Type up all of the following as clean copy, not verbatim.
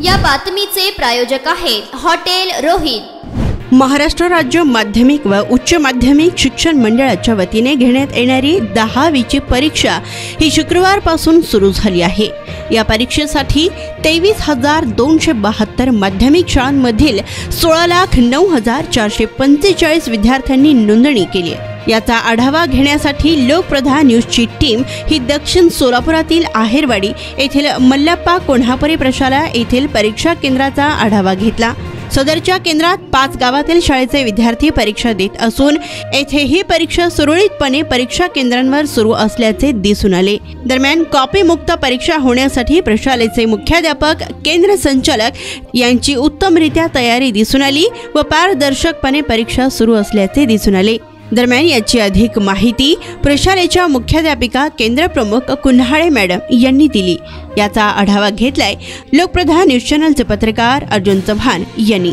या बातमीचे प्रायोजक आहेत हॉटेल रोहित। महाराष्ट्र राज्य माध्यमिक व उच्च माध्यमिक शिक्षण मंडळाच्या वतीने घेण्यात येणारी 10वीची परीक्षा ही शुक्रवारपासून सुरू झाली आहे। या परीक्षेसाठी 23,272 माध्यमिक शाळांमधील 16,09,445 विद्यार्थ्यांनी नोंदणी केली आहे। याचा आढावा घेण्यासाठी लोकप्रधा न्यूजची टीम ही दक्षिण सोलापुरातील आहेरवाडी येथील मल्लप्पा कोल्हापुरे प्रशाला येथील परीक्षा केंद्राचा आढावा घेतला। सदरच्या केंद्रात 5 गावातील शाळेचे विद्यार्थी परीक्षा देत असून येथे ही परीक्षा सुरळीतपणे परीक्षा केंद्रांवर सुरू असल्याचे दिसून आले। दरम्यान कॉपी मुक्त परीक्षा होण्यासाठी प्रशालेचे मुख्याध्यापक केंद्र संचालक यांची उत्तमरित्या तयारी दिसून आली व पारदर्शकपणे परीक्षा सुरू असल्याचे दिसून आले। दरम्यान याची अधिक माहिती प्रशालेच्या मुख्याध्यापिका केंद्र प्रमुख कुन्हाळे मॅडम यांनी दिली। याचा आढावा घेतलाय लोकप्रधा न्यूज चॅनलचे पत्रकार अर्जुन चव्हाण यांनी।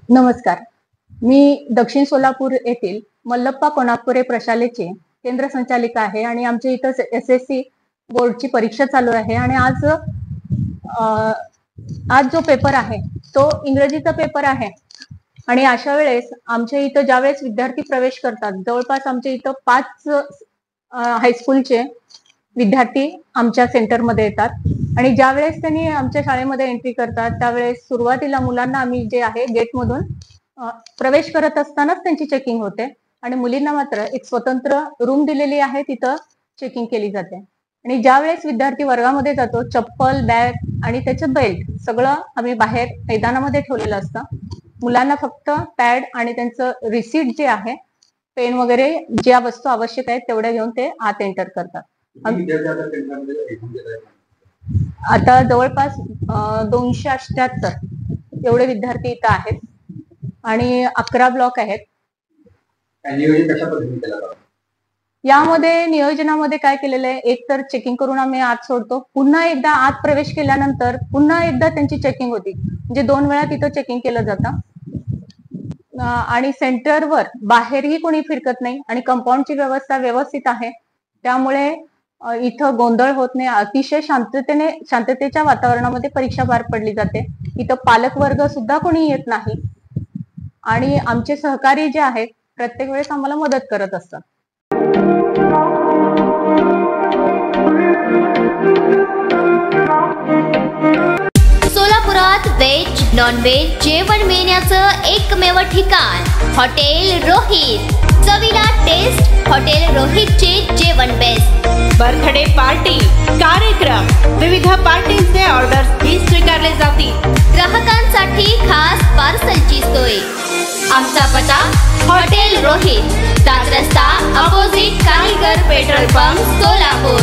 नमस्कार, मी दक्षिण सोलापूर येथील मल्लप्पा कोल्हापुरे प्रशालेचे केंद्र संचालिका आहे आणि आमच्या इथं SSC बोर्डची परीक्षा चालू आहे आणि आज जो पेपर आहे तो इंग्रजीचा पेपर आहे आणि अशा वेळेस आमच्या इथं ज्यावेळेस विद्यार्थी प्रवेश करतात, जवळपास आमच्या इथं 5 हायस्कूलचे विद्यार्थी आमच्या सेंटरमध्ये येतात आणि ज्यावेळेस त्यांनी आमच्या शाळेमध्ये एंट्री करतात त्यावेळेस सुरुवातीला मुलांना आम्ही जे आहे गेटमधून प्रवेश करत असतानाच त्यांची चेकिंग होते आणि मुलींना मात्र एक स्वतंत्र रूम दिलेली आहे, तिथं चेकिंग केली जाते। आणि ज्यावेळेस विद्यार्थी वर्गामध्ये जातो चप्पल, बॅग आणि त्याचं बेल्ट सगळं आम्ही बाहेर मैदानामध्ये ठेवलेलं असतं। मुलांना फक्त पॅड आणि त्यांचं रिसीट जे आहे, पेन वगैरे ज्या वस्तू आवश्यक आहेत तेवढ्या घेऊन ते आत एंटर करतात। आता जवळपास 278 एवढे विद्यार्थी इथं आहेत आणि 11 ब्लॉक आहेत। यामध्ये नियोजनामध्ये काय केलेलं आहे, एक तर चेकिंग करून आम्ही आत सोडतो, पुन्हा एकदा आत प्रवेश केल्यानंतर पुन्हा एकदा त्यांची चेकिंग होती, म्हणजे 2 वेळा तिथं चेकिंग केलं जातं आणि सेंटरवर बाहेरही कोणी फिरकत नाही आणि कंपाऊंडची व्यवस्था व्यवस्थित आहे, त्यामुळे इथं गोंधळ होत नाही। अतिशय शांततेच्या वातावरणामध्ये परीक्षा पार पडली जाते। इथं पालक वर्ग सुद्धा कोणी येत नाही आणि आमचे सहकारी जे आहेत प्रत्येक वेळेस आम्हाला मदत करत असतात। सोलापुरात व्हेज नॉन व्हेज जेवण मिळण्याचं एकमेव ठिकाण हॉटेल रोहित। चवीला टेस्ट हॉटेल रोहितचे जेवण बेस्ट। बर्थडे पार्टी, कार्यक्रम, विविध पार्टींचे ऑर्डर्स ही स्वीकारले जातील। ग्राहकांसाठी खास पार्सलची सोय। आमचा पत्ता हॉटेल रोहित, 7 रस्ता opposite Kaligar petrol pump, Solapur.